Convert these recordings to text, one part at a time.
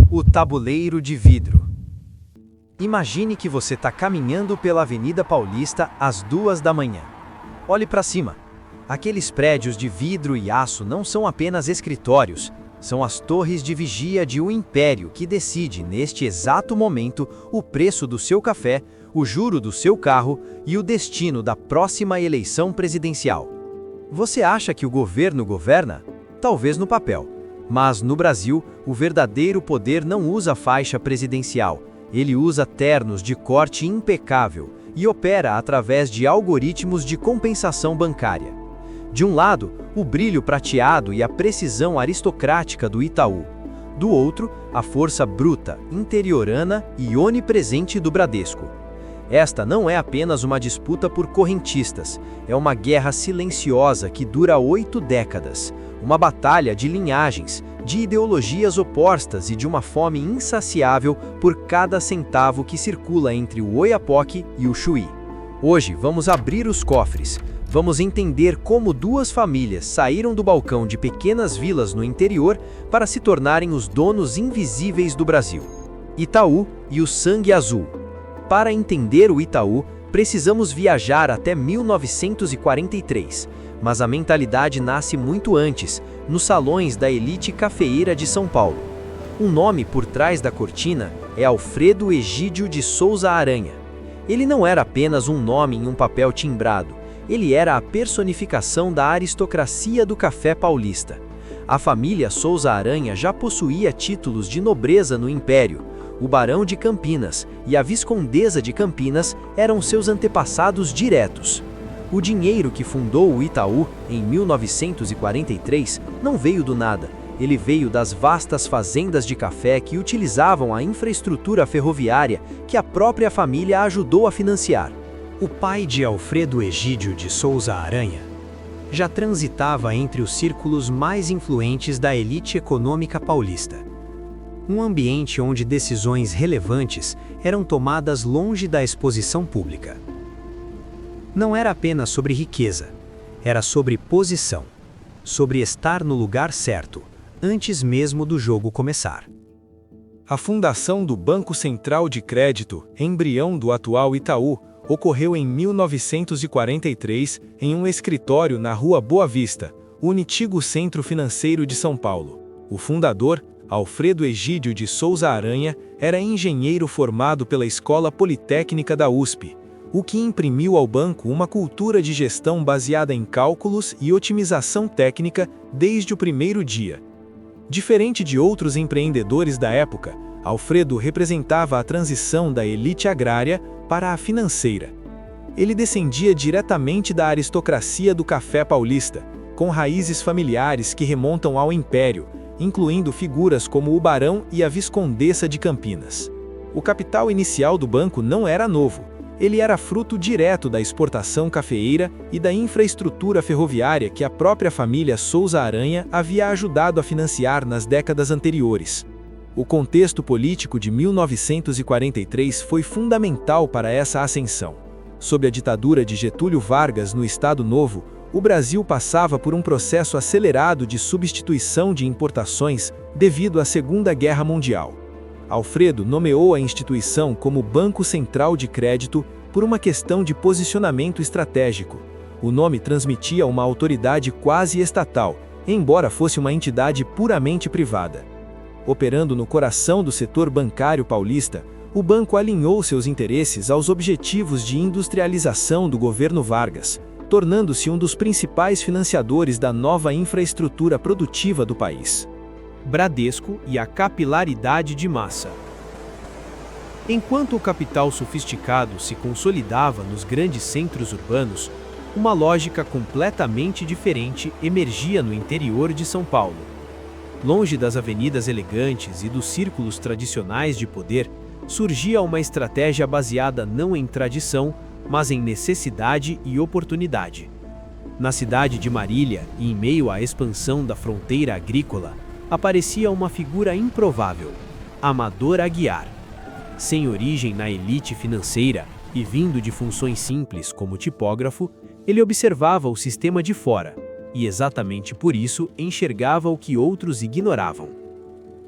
O tabuleiro de vidro. Imagine que você está caminhando pela Avenida Paulista às 2 da manhã. Olhe para cima. Aqueles prédios de vidro e aço não são apenas escritórios, são as torres de vigia de um império que decide, neste exato momento, o preço do seu café, o juro do seu carro e o destino da próxima eleição presidencial. Você acha que o governo governa? Talvez no papel. Mas no Brasil, o verdadeiro poder não usa faixa presidencial. Ele usa ternos de corte impecável e opera através de algoritmos de compensação bancária. De um lado, o brilho prateado e a precisão aristocrática do Itaú. Do outro, a força bruta, interiorana e onipresente do Bradesco. Esta não é apenas uma disputa por correntistas, é uma guerra silenciosa que dura 8 décadas, uma batalha de linhagens, de ideologias opostas e de uma fome insaciável por cada centavo que circula entre o Oiapoque e o Chuí. Hoje vamos abrir os cofres, vamos entender como duas famílias saíram do balcão de pequenas vilas no interior para se tornarem os donos invisíveis do Brasil. Itaú e o sangue azul. Para entender o Itaú, precisamos viajar até 1943, mas a mentalidade nasce muito antes, nos salões da elite cafeeira de São Paulo. O nome por trás da cortina é Alfredo Egídio de Souza Aranha. Ele não era apenas um nome em um papel timbrado, ele era a personificação da aristocracia do café paulista. A família Souza Aranha já possuía títulos de nobreza no Império. O Barão de Campinas e a Viscondesa de Campinas eram seus antepassados diretos. O dinheiro que fundou o Itaú em 1943 não veio do nada. Ele veio das vastas fazendas de café que utilizavam a infraestrutura ferroviária que a própria família ajudou a financiar. O pai de Alfredo Egídio de Souza Aranha já transitava entre os círculos mais influentes da elite econômica paulista. Um ambiente onde decisões relevantes eram tomadas longe da exposição pública. Não era apenas sobre riqueza, era sobre posição, sobre estar no lugar certo, antes mesmo do jogo começar. A fundação do Banco Central de Crédito, embrião do atual Itaú, ocorreu em 1943 em um escritório na Rua Boa Vista, o antigo Centro Financeiro de São Paulo. O fundador, Alfredo Egídio de Souza Aranha, era engenheiro formado pela Escola Politécnica da USP, o que imprimiu ao banco uma cultura de gestão baseada em cálculos e otimização técnica desde o primeiro dia. Diferente de outros empreendedores da época, Alfredo representava a transição da elite agrária para a financeira. Ele descendia diretamente da aristocracia do café paulista, com raízes familiares que remontam ao Império, incluindo figuras como o Barão e a Viscondessa de Campinas. O capital inicial do banco não era novo, ele era fruto direto da exportação cafeeira e da infraestrutura ferroviária que a própria família Souza Aranha havia ajudado a financiar nas décadas anteriores. O contexto político de 1943 foi fundamental para essa ascensão. Sob a ditadura de Getúlio Vargas no Estado Novo, o Brasil passava por um processo acelerado de substituição de importações devido à Segunda Guerra Mundial. Alfredo nomeou a instituição como Banco Central de Crédito por uma questão de posicionamento estratégico. O nome transmitia uma autoridade quase estatal, embora fosse uma entidade puramente privada. Operando no coração do setor bancário paulista, o banco alinhou seus interesses aos objetivos de industrialização do governo Vargas, tornando-se um dos principais financiadores da nova infraestrutura produtiva do país. Bradesco e a capilaridade de massa. Enquanto o capital sofisticado se consolidava nos grandes centros urbanos, uma lógica completamente diferente emergia no interior de São Paulo. Longe das avenidas elegantes e dos círculos tradicionais de poder, surgia uma estratégia baseada não em tradição, mas em necessidade e oportunidade. Na cidade de Marília, e em meio à expansão da fronteira agrícola, aparecia uma figura improvável, Amador Aguiar. Sem origem na elite financeira e vindo de funções simples como tipógrafo, ele observava o sistema de fora, e exatamente por isso enxergava o que outros ignoravam.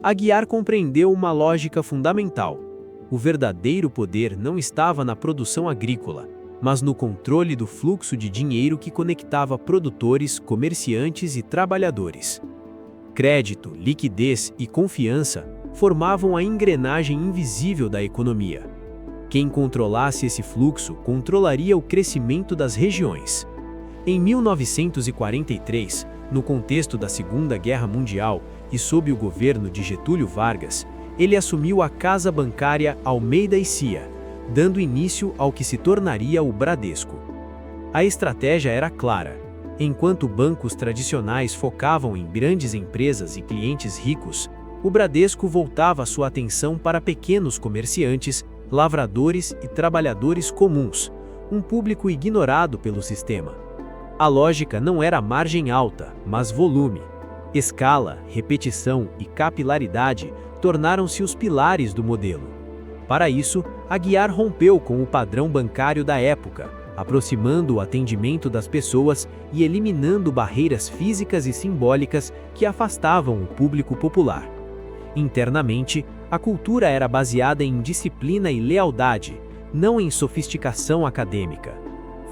Aguiar compreendeu uma lógica fundamental. O verdadeiro poder não estava na produção agrícola, mas no controle do fluxo de dinheiro que conectava produtores, comerciantes e trabalhadores. Crédito, liquidez e confiança formavam a engrenagem invisível da economia. Quem controlasse esse fluxo controlaria o crescimento das regiões. Em 1943, no contexto da Segunda Guerra Mundial e sob o governo de Getúlio Vargas, ele assumiu a casa bancária Almeida e Cia, dando início ao que se tornaria o Bradesco. A estratégia era clara. Enquanto bancos tradicionais focavam em grandes empresas e clientes ricos, o Bradesco voltava sua atenção para pequenos comerciantes, lavradores e trabalhadores comuns, um público ignorado pelo sistema. A lógica não era margem alta, mas volume. Escala, repetição e capilaridade tornaram-se os pilares do modelo. Para isso, Aguiar rompeu com o padrão bancário da época, aproximando o atendimento das pessoas e eliminando barreiras físicas e simbólicas que afastavam o público popular. Internamente, a cultura era baseada em disciplina e lealdade, não em sofisticação acadêmica.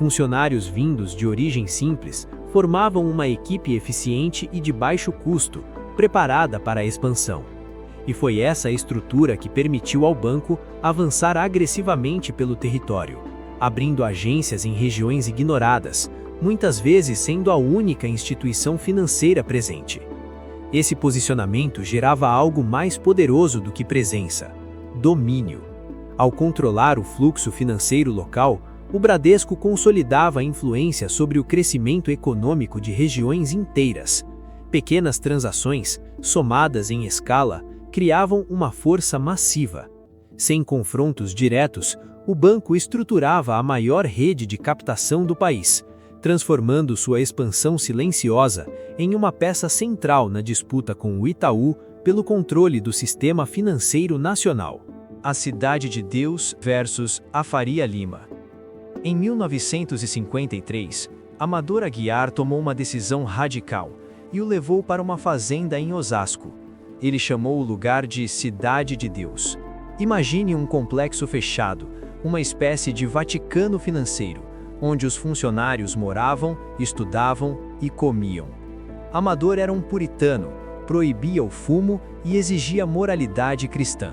Funcionários vindos de origem simples formavam uma equipe eficiente e de baixo custo, preparada para a expansão. E foi essa estrutura que permitiu ao banco avançar agressivamente pelo território, abrindo agências em regiões ignoradas, muitas vezes sendo a única instituição financeira presente. Esse posicionamento gerava algo mais poderoso do que presença: domínio. Ao controlar o fluxo financeiro local, o Bradesco consolidava a influência sobre o crescimento econômico de regiões inteiras. Pequenas transações, somadas em escala, criavam uma força massiva. Sem confrontos diretos, o banco estruturava a maior rede de captação do país, transformando sua expansão silenciosa em uma peça central na disputa com o Itaú pelo controle do sistema financeiro nacional. A Cidade de Deus versus a Faria Lima. Em 1953, Amador Aguiar tomou uma decisão radical e o levou para uma fazenda em Osasco. Ele chamou o lugar de Cidade de Deus. Imagine um complexo fechado, uma espécie de Vaticano financeiro, onde os funcionários moravam, estudavam e comiam. Amador era um puritano, proibia o fumo e exigia moralidade cristã.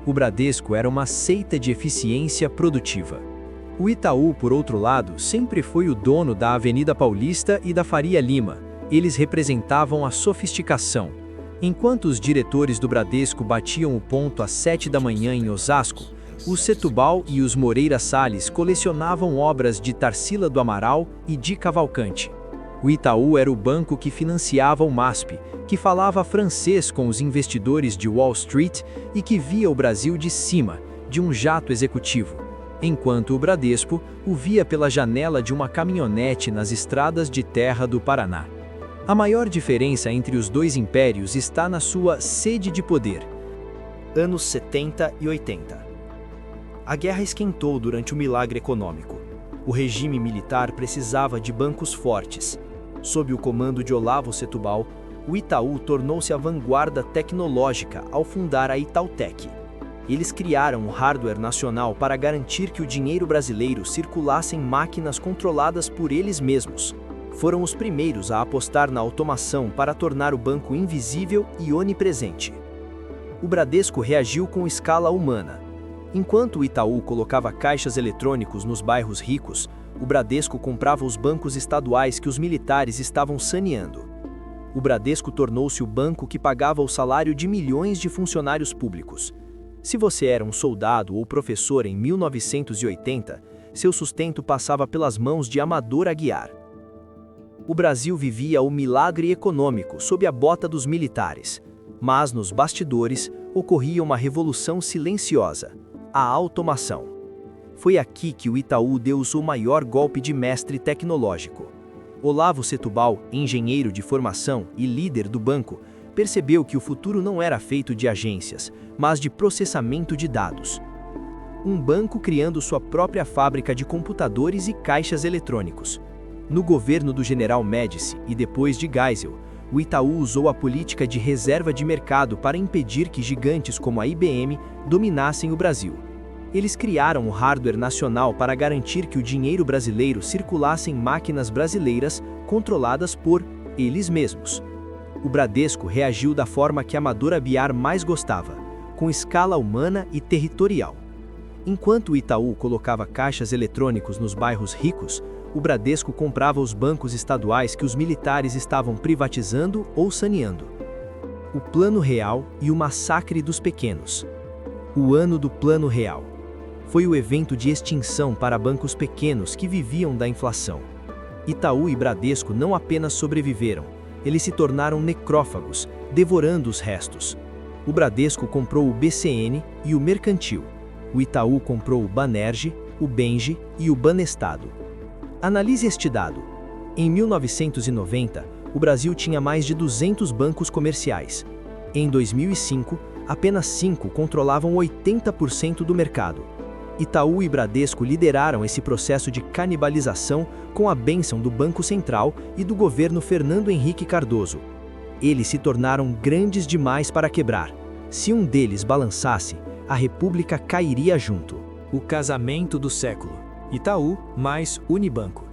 O Bradesco era uma seita de eficiência produtiva. O Itaú, por outro lado, sempre foi o dono da Avenida Paulista e da Faria Lima. Eles representavam a sofisticação. Enquanto os diretores do Bradesco batiam o ponto às 7 da manhã em Osasco, os Setúbal e os Moreira Salles colecionavam obras de Tarsila do Amaral e de Cavalcante. O Itaú era o banco que financiava o MASP, que falava francês com os investidores de Wall Street e que via o Brasil de cima, de um jato executivo, enquanto o Bradesco o via pela janela de uma caminhonete nas estradas de terra do Paraná. A maior diferença entre os dois impérios está na sua sede de poder. Anos 70 e 80. A guerra esquentou durante o milagre econômico. O regime militar precisava de bancos fortes. Sob o comando de Olavo Setúbal, o Itaú tornou-se a vanguarda tecnológica ao fundar a Itautec. Eles criaram um hardware nacional para garantir que o dinheiro brasileiro circulasse em máquinas controladas por eles mesmos. Foram os primeiros a apostar na automação para tornar o banco invisível e onipresente. O Bradesco reagiu com escala humana. Enquanto o Itaú colocava caixas eletrônicos nos bairros ricos, o Bradesco comprava os bancos estaduais que os militares estavam saneando. O Bradesco tornou-se o banco que pagava o salário de milhões de funcionários públicos. Se você era um soldado ou professor em 1980, seu sustento passava pelas mãos de Amador Aguiar. O Brasil vivia o milagre econômico sob a bota dos militares, mas nos bastidores ocorria uma revolução silenciosa: a automação. Foi aqui que o Itaú deu o seu maior golpe de mestre tecnológico. Olavo Setúbal, engenheiro de formação e líder do banco, percebeu que o futuro não era feito de agências, mas de processamento de dados. Um banco criando sua própria fábrica de computadores e caixas eletrônicos. No governo do General Médici e depois de Geisel, o Itaú usou a política de reserva de mercado para impedir que gigantes como a IBM dominassem o Brasil. Eles criaram o hardware nacional para garantir que o dinheiro brasileiro circulasse em máquinas brasileiras controladas por eles mesmos. O Bradesco reagiu da forma que Amador Abiar mais gostava, com escala humana e territorial. Enquanto o Itaú colocava caixas eletrônicos nos bairros ricos, o Bradesco comprava os bancos estaduais que os militares estavam privatizando ou saneando. O Plano Real e o massacre dos pequenos. O ano do Plano Real. Foi o evento de extinção para bancos pequenos que viviam da inflação. Itaú e Bradesco não apenas sobreviveram, eles se tornaram necrófagos, devorando os restos. O Bradesco comprou o BCN e o Mercantil. O Itaú comprou o Banerj, o Benj e o Banestado. Analise este dado. Em 1990, o Brasil tinha mais de 200 bancos comerciais. Em 2005, apenas 5 controlavam 80% do mercado. Itaú e Bradesco lideraram esse processo de canibalização com a bênção do Banco Central e do governo Fernando Henrique Cardoso. Eles se tornaram grandes demais para quebrar. Se um deles balançasse, a República cairia junto. O casamento do século. Itaú mais Unibanco.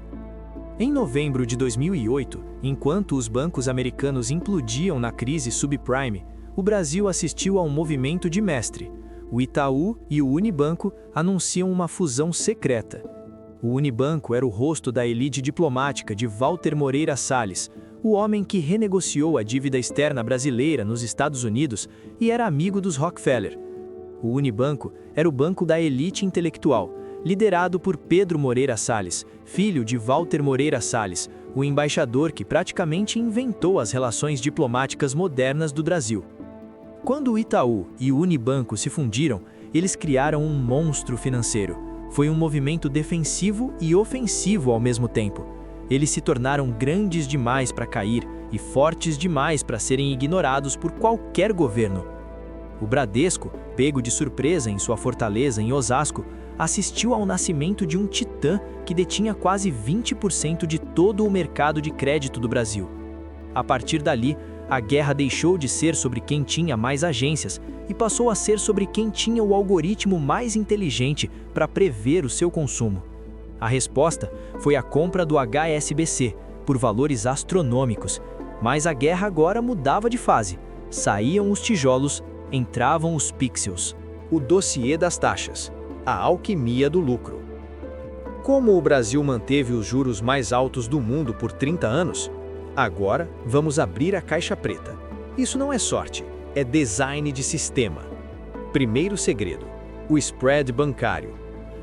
Em novembro de 2008, enquanto os bancos americanos implodiam na crise subprime, o Brasil assistiu a um movimento de mestre. O Itaú e o Unibanco anunciam uma fusão secreta. O Unibanco era o rosto da elite diplomática de Walter Moreira Salles, o homem que renegociou a dívida externa brasileira nos Estados Unidos e era amigo dos Rockefeller. O Unibanco era o banco da elite intelectual, liderado por Pedro Moreira Salles, filho de Walter Moreira Salles, o embaixador que praticamente inventou as relações diplomáticas modernas do Brasil. Quando o Itaú e o Unibanco se fundiram, eles criaram um monstro financeiro. Foi um movimento defensivo e ofensivo ao mesmo tempo. Eles se tornaram grandes demais para cair e fortes demais para serem ignorados por qualquer governo. O Bradesco, pego de surpresa em sua fortaleza em Osasco, assistiu ao nascimento de um titã que detinha quase 20% de todo o mercado de crédito do Brasil. A partir dali, a guerra deixou de ser sobre quem tinha mais agências e passou a ser sobre quem tinha o algoritmo mais inteligente para prever o seu consumo. A resposta foi a compra do HSBC, por valores astronômicos, mas a guerra agora mudava de fase. Saíam os tijolos, entravam os pixels. O dossiê das taxas. A alquimia do lucro. Como o Brasil manteve os juros mais altos do mundo por 30 anos, agora vamos abrir a caixa preta. Isso não é sorte, é design de sistema. Primeiro segredo: o spread bancário.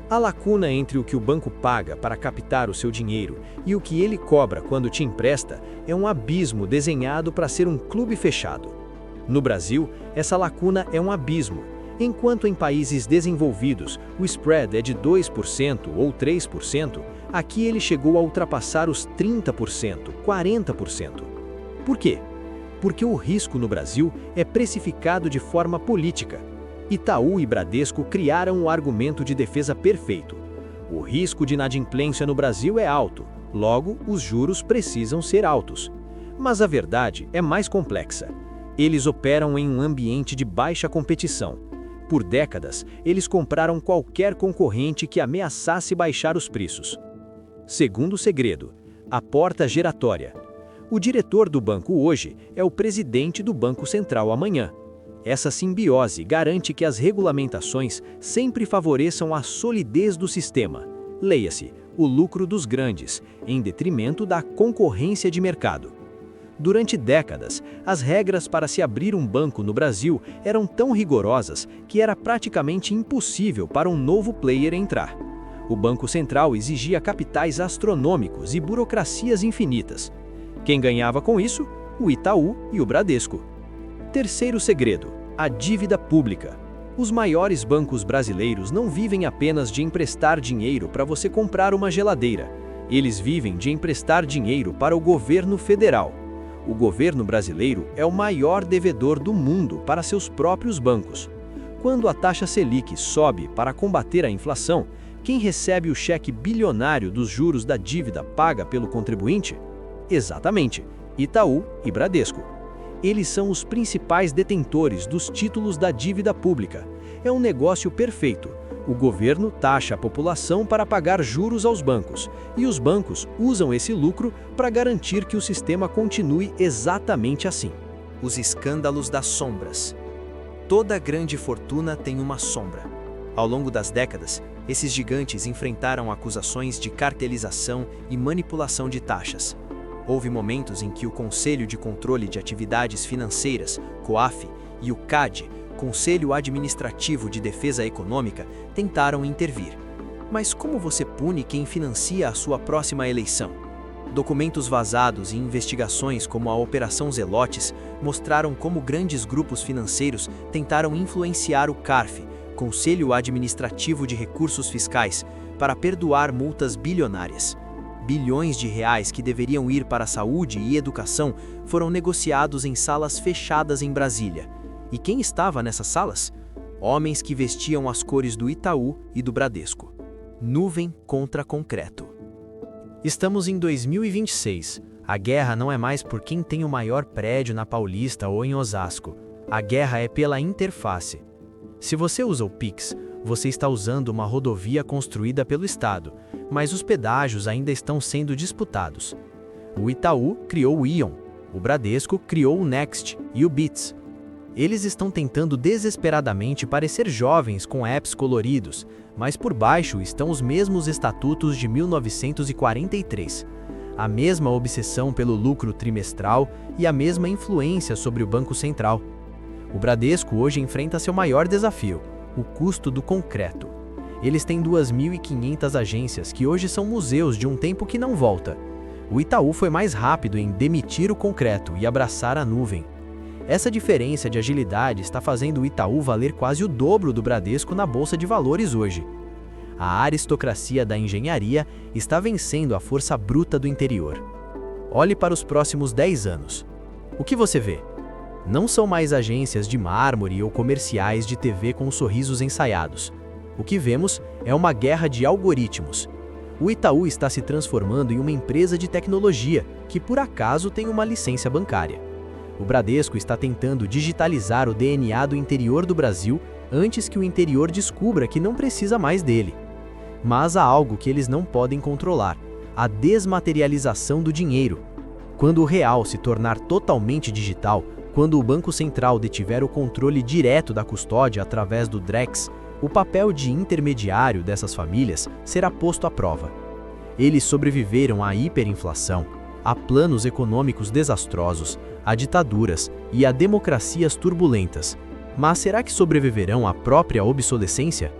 A lacuna entre o que o banco paga para captar o seu dinheiro e o que ele cobra quando te empresta é um abismo desenhado para ser um clube fechado. No Brasil, essa lacuna é um abismo. Enquanto em países desenvolvidos o spread é de 2% ou 3%, aqui ele chegou a ultrapassar os 30%, 40%. Por quê? Porque o risco no Brasil é precificado de forma política. Itaú e Bradesco criaram o argumento de defesa perfeito. O risco de inadimplência no Brasil é alto, logo os juros precisam ser altos. Mas a verdade é mais complexa. Eles operam em um ambiente de baixa competição. Por décadas, eles compraram qualquer concorrente que ameaçasse baixar os preços. Segundo segredo: a porta giratória. O diretor do banco hoje é o presidente do Banco Central amanhã. Essa simbiose garante que as regulamentações sempre favoreçam a solidez do sistema. Leia-se, o lucro dos grandes, em detrimento da concorrência de mercado. Durante décadas, as regras para se abrir um banco no Brasil eram tão rigorosas que era praticamente impossível para um novo player entrar. O Banco Central exigia capitais astronômicos e burocracias infinitas. Quem ganhava com isso? O Itaú e o Bradesco. Terceiro segredo: a dívida pública. Os maiores bancos brasileiros não vivem apenas de emprestar dinheiro para você comprar uma geladeira. Eles vivem de emprestar dinheiro para o governo federal. O governo brasileiro é o maior devedor do mundo para seus próprios bancos. Quando a taxa Selic sobe para combater a inflação, quem recebe o cheque bilionário dos juros da dívida paga pelo contribuinte? Exatamente, Itaú e Bradesco. Eles são os principais detentores dos títulos da dívida pública. É um negócio perfeito. O governo taxa a população para pagar juros aos bancos, e os bancos usam esse lucro para garantir que o sistema continue exatamente assim. Os escândalos das sombras. Toda grande fortuna tem uma sombra. Ao longo das décadas, esses gigantes enfrentaram acusações de cartelização e manipulação de taxas. Houve momentos em que o Conselho de Controle de Atividades Financeiras, COAF, e o CAD, Conselho Administrativo de Defesa Econômica, tentaram intervir. Mas como você pune quem financia a sua próxima eleição? Documentos vazados e investigações como a Operação Zelotes mostraram como grandes grupos financeiros tentaram influenciar o CARF, Conselho Administrativo de Recursos Fiscais, para perdoar multas bilionárias. Bilhões de reais que deveriam ir para a saúde e educação foram negociados em salas fechadas em Brasília. E quem estava nessas salas? Homens que vestiam as cores do Itaú e do Bradesco. Nuvem contra concreto. Estamos em 2026. A guerra não é mais por quem tem o maior prédio na Paulista ou em Osasco. A guerra é pela interface. Se você usa o Pix, você está usando uma rodovia construída pelo Estado, mas os pedágios ainda estão sendo disputados. O Itaú criou o Ion, o Bradesco criou o Next e o Bits. Eles estão tentando desesperadamente parecer jovens com apps coloridos, mas por baixo estão os mesmos estatutos de 1943. A mesma obsessão pelo lucro trimestral e a mesma influência sobre o Banco Central. O Bradesco hoje enfrenta seu maior desafio, o custo do concreto. Eles têm 2.500 agências que hoje são museus de um tempo que não volta. O Itaú foi mais rápido em demitir o concreto e abraçar a nuvem. Essa diferença de agilidade está fazendo o Itaú valer quase o dobro do Bradesco na Bolsa de Valores hoje. A aristocracia da engenharia está vencendo a força bruta do interior. Olhe para os próximos 10 anos. O que você vê? Não são mais agências de mármore ou comerciais de TV com sorrisos ensaiados. O que vemos é uma guerra de algoritmos. O Itaú está se transformando em uma empresa de tecnologia que por acaso tem uma licença bancária. O Bradesco está tentando digitalizar o DNA do interior do Brasil antes que o interior descubra que não precisa mais dele. Mas há algo que eles não podem controlar: a desmaterialização do dinheiro. Quando o real se tornar totalmente digital, quando o Banco Central detiver o controle direto da custódia através do Drex, o papel de intermediário dessas famílias será posto à prova. Eles sobreviveram à hiperinflação, a planos econômicos desastrosos, a ditaduras e a democracias turbulentas. Mas será que sobreviverão à própria obsolescência?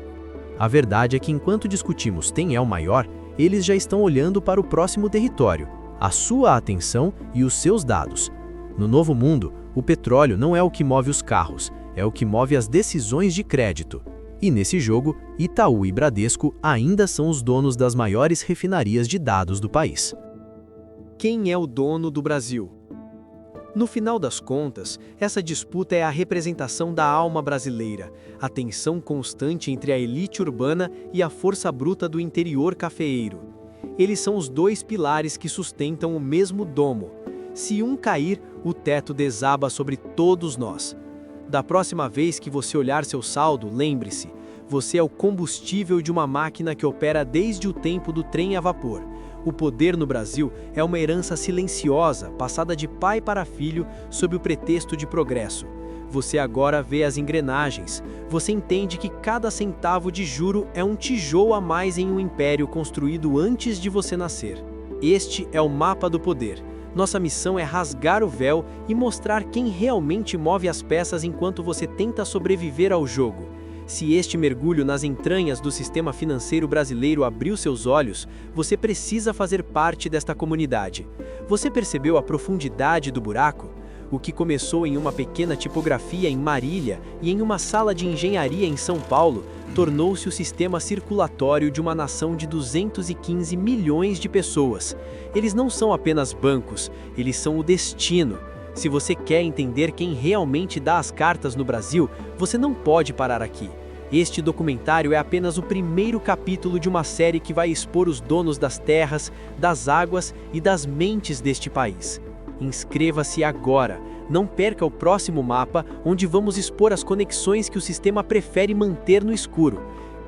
A verdade é que enquanto discutimos quem é o maior, eles já estão olhando para o próximo território, a sua atenção e os seus dados. No novo mundo, o petróleo não é o que move os carros, é o que move as decisões de crédito. E nesse jogo, Itaú e Bradesco ainda são os donos das maiores refinarias de dados do país. Quem é o dono do Brasil? No final das contas, essa disputa é a representação da alma brasileira, a tensão constante entre a elite urbana e a força bruta do interior cafeeiro. Eles são os dois pilares que sustentam o mesmo domo. Se um cair, o teto desaba sobre todos nós. Da próxima vez que você olhar seu saldo, lembre-se, você é o combustível de uma máquina que opera desde o tempo do trem a vapor. O poder no Brasil é uma herança silenciosa, passada de pai para filho sob o pretexto de progresso. Você agora vê as engrenagens. Você entende que cada centavo de juro é um tijolo a mais em um império construído antes de você nascer. Este é o mapa do poder. Nossa missão é rasgar o véu e mostrar quem realmente move as peças enquanto você tenta sobreviver ao jogo. Se este mergulho nas entranhas do sistema financeiro brasileiro abriu seus olhos, você precisa fazer parte desta comunidade. Você percebeu a profundidade do buraco? O que começou em uma pequena tipografia em Marília e em uma sala de engenharia em São Paulo, tornou-se o sistema circulatório de uma nação de 215 milhões de pessoas. Eles não são apenas bancos, eles são o destino. Se você quer entender quem realmente dá as cartas no Brasil, você não pode parar aqui. Este documentário é apenas o primeiro capítulo de uma série que vai expor os donos das terras, das águas e das mentes deste país. Inscreva-se agora. Não perca o próximo mapa, onde vamos expor as conexões que o sistema prefere manter no escuro.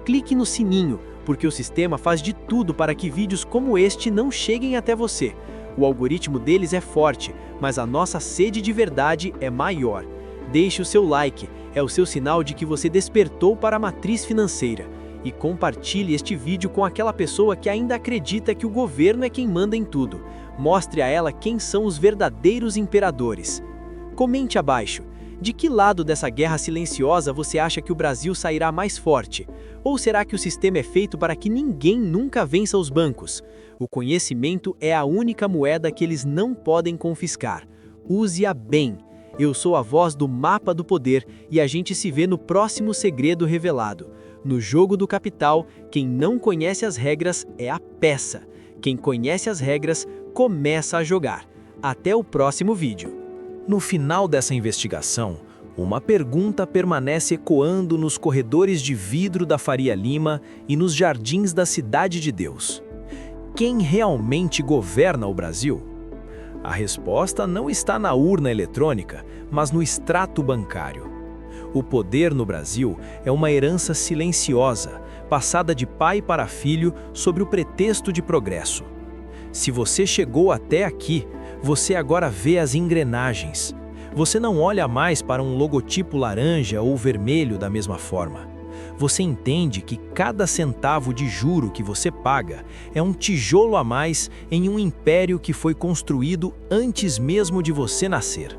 Clique no sininho, porque o sistema faz de tudo para que vídeos como este não cheguem até você. O algoritmo deles é forte, mas a nossa sede de verdade é maior. Deixe o seu like, é o seu sinal de que você despertou para a matriz financeira. E compartilhe este vídeo com aquela pessoa que ainda acredita que o governo é quem manda em tudo. Mostre a ela quem são os verdadeiros imperadores. Comente abaixo. De que lado dessa guerra silenciosa você acha que o Brasil sairá mais forte? Ou será que o sistema é feito para que ninguém nunca vença os bancos? O conhecimento é a única moeda que eles não podem confiscar. Use-a bem. Eu sou a voz do Mapa do Poder e a gente se vê no próximo segredo revelado. No jogo do capital, quem não conhece as regras é a peça. Quem conhece as regras começa a jogar. Até o próximo vídeo. No final dessa investigação, uma pergunta permanece ecoando nos corredores de vidro da Faria Lima e nos jardins da Cidade de Deus. Quem realmente governa o Brasil? A resposta não está na urna eletrônica, mas no extrato bancário. O poder no Brasil é uma herança silenciosa, passada de pai para filho sob o pretexto de progresso. Se você chegou até aqui, você agora vê as engrenagens. Você não olha mais para um logotipo laranja ou vermelho da mesma forma. Você entende que cada centavo de juro que você paga é um tijolo a mais em um império que foi construído antes mesmo de você nascer.